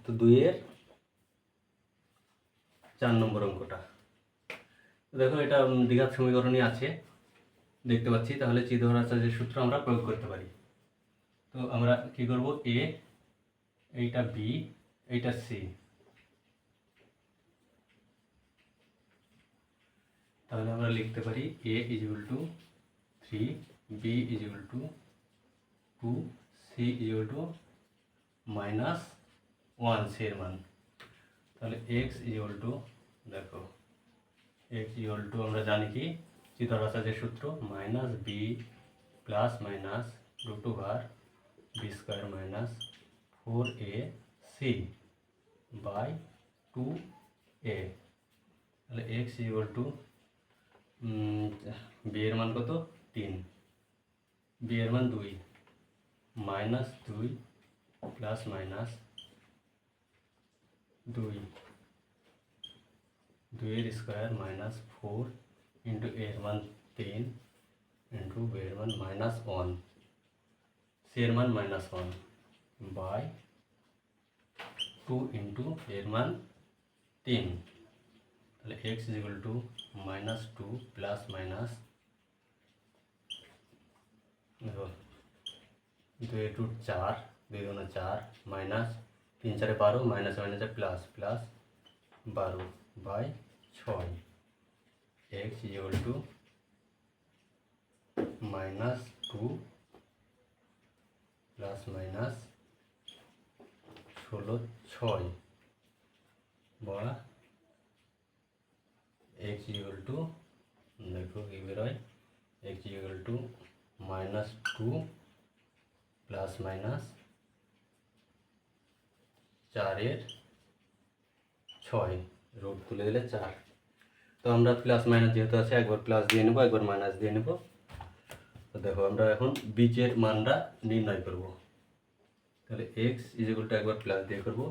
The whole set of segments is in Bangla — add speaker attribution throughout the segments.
Speaker 1: তো 2-এর 4 নম্বর অঙ্কটা দেখো, এটা দ্বিঘাত সমীকরণই আছে দেখতে পাচ্ছি। তাহলে চিদহর আচার্যের সূত্র আমরা প্রয়োগ করতে পারি। তো আমরা কি করব, এ, এইটা বি, এইটা সি। তাহলে আমরা লিখতে পারি a = 3, b = 2, c = -1 সি এর মান। তাহলে x = দেখো x = আমরা জানি কি চিদহর আচার্যের সূত্র -b +- √b² - 4ac by 2a। তাহলে x = বি এর মান কত, 3, বি এর মান 2, -2 +- 2, 2 এর স্কোয়ার -4 ইন্টু এ এর মান 3 ইন্টু বি এর মান -1, সি এর মান -1 বাই 2 ইন্টু এর মান 3। তাহলে x = -2 +- দেখো 2 × 4, 2 × 4 -3 × 4 = 12, -= প্লাস 12 বাই 6। x = -2 +- 16 6 বা x = দেখো কি বেরোয়, x = -2 +- 4 6, রুট তুলে দিলে 4। তো আমরা প্লাস মাইনাস যেহেতু আছে, একবার প্লাস দিয়ে নেব, একবার মাইনাস দিয়ে নেব। তো দেখো আমরা এখন বীজের মানটা নির্ণয় করব। তাহলে x = একবার প্লাস দিয়ে করব,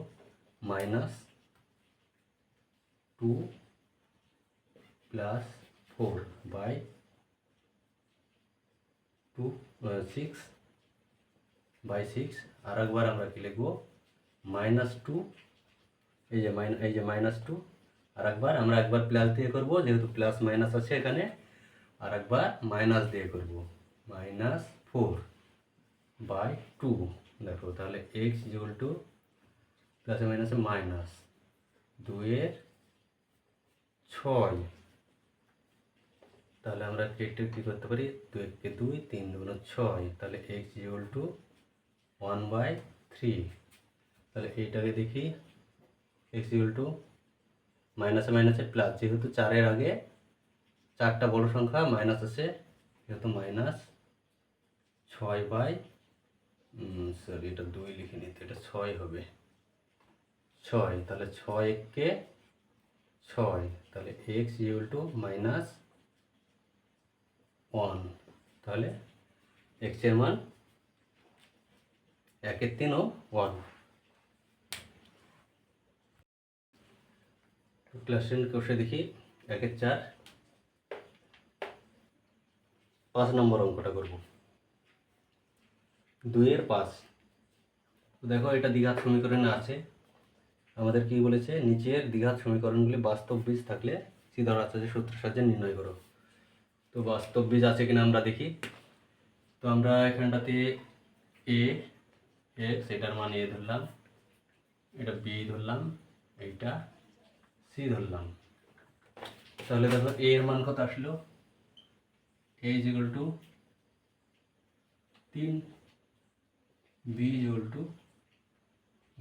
Speaker 1: -2 + 4 বাই 6 আর একবার আমরা কি লিখব, -2, এই যে -2, আর একবার প্লাস দিয়ে করব, যেহেতু প্লাস মাইনাস আছে এখানে, আর একবার মাইনাস দিয়ে করব, -4 বাই 2। দেখো তাহলে x = প্লাসে মাইনাসে মাইনাস 2 এর 6। তাহলে আমরা কেটে কী করতে পারি, 2 × 2 = 3, 2 × 6। তাহলে x = 1/3। তাহলে এইটাকে দেখি, x = মাইনাসে মাইনাসে প্লাস, যেহেতু 4-এর আগে 4টা বড় সংখ্যা মাইনাস আছে, যেহেতু -6 সরি এটা 2 লিখে নিতে, এটা 6 হবে, 6। তাহলে 6 × 6, তাহলে x = -1। তাহলে x এর মান 1/3 ও 1। ক্লাস 10 কোষে দেখি 1/4 5 নম্বর অঙ্কটা করব, 2 এর 5। দেখো এটা দ্বিঘাত সমীকরণে আছে। আমাদের কি বলেছে, নিচের দ্বিঘাত সমীকরণগুলি বাস্তব বীজ থাকলে চিদহর আচার্যের সূত্রের সাহায্যে নির্ণয় করো। তো বাস্তব বীজ আছে কিনা আমরা দেখি। তো আমরা এখানটাতে a x, এটার মান a ধরলাম, এটা b ধরলাম, এইটা c ধরলাম। তাহলে দেখো a এর মান কত আসলো, a = 3, b =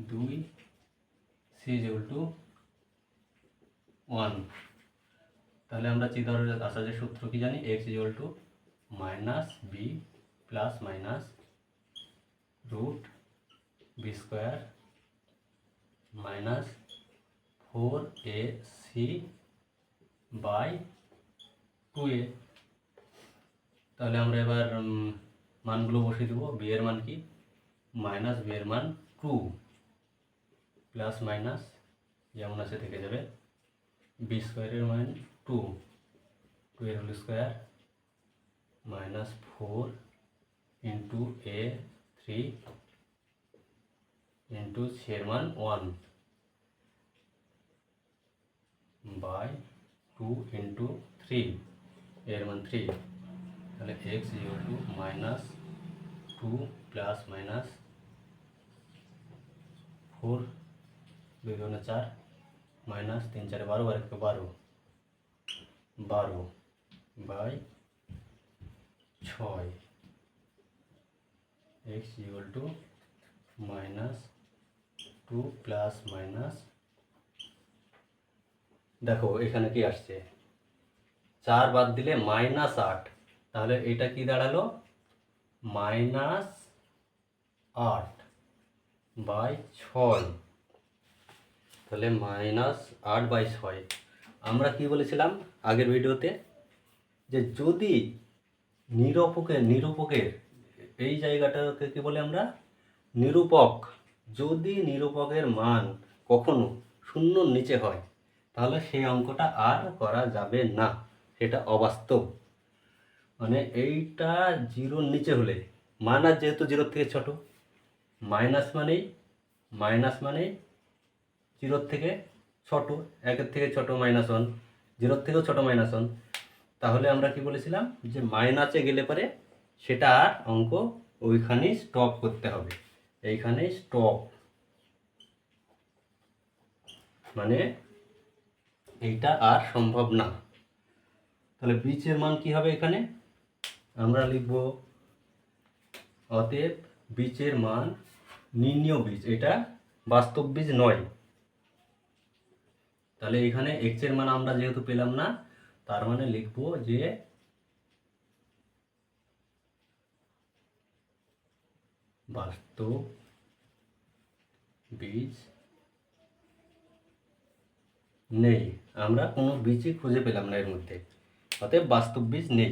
Speaker 1: 2, c = 1। তাহলে আমরা চিদহর আচার্যের সূত্র কি জানি, x = -b +- √b² - 4ac by 2a। তাহলে আমরা এবার মানগুলো বসিয়ে দেবো। b এর মান কি, -b এর মান 2, +- যেমন আছে থেকে যাবে, b² এর মান 2, 2 এর whole square -4 × a 3 into c এর মান 1 বাই 2 ইন্টু 3 এর মান 3, তাহলে x equal to minus 2 plus minus 4 2 গুণে 4 মাইনাস 3 4 12 আর 1 12 12 by 6 x equal to minus 2 plus minus, দেখো এখানে কি আসছে 4 বাদ দিলে মাইনাস 8, তাহলে এটা কি দাঁড়ালো মাইনাস 8 বাই 6, তাহলে মাইনাস 8 বাই 6। আমরা কি বলেছিলাম আগের ভিডিওতে, যে যদি নিরূপকের এই জায়গাটাকে কি বলে আমরা নিরূপক, যদি নিরূপকের মান কখনো শূন্যর নিচে হয় তাহলে সেই অঙ্কটা আর করা যাবে না, সেটা অবাস্তব। মানে এইটা 0-র নিচে হলে, মাইনাস যেহেতু 0-র থেকে ছোট, মাইনাস মানেই 0-র থেকে ছোট, 1-এর থেকে ছোট -1, 0-র থেকেও ছোট -1, তাহলে আমরা কি বলেছিলাম যে মাইনাসে গেলে পরে সেটা আর অঙ্ক ওইখানেই স্টপ করতে হবে, এইখানে স্টপ, মানে এইটা আর সম্ভব না। তাহলে বীজের মান কি হবে এখানে আমরা লিখব, অতএব বীজের মান নির্ণীয় বীজ, এটা বাস্তব বীজ নয়। তাহলে এখানে এক্স এর মান আমরা যেহেতু পেলাম না, তার মানে লিখব যে বাস্তব বীজ নেই, আমরা কোনো বীজই খুঁজে পেলাম না এর মধ্যে, অতএব বাস্তব বীজ নেই।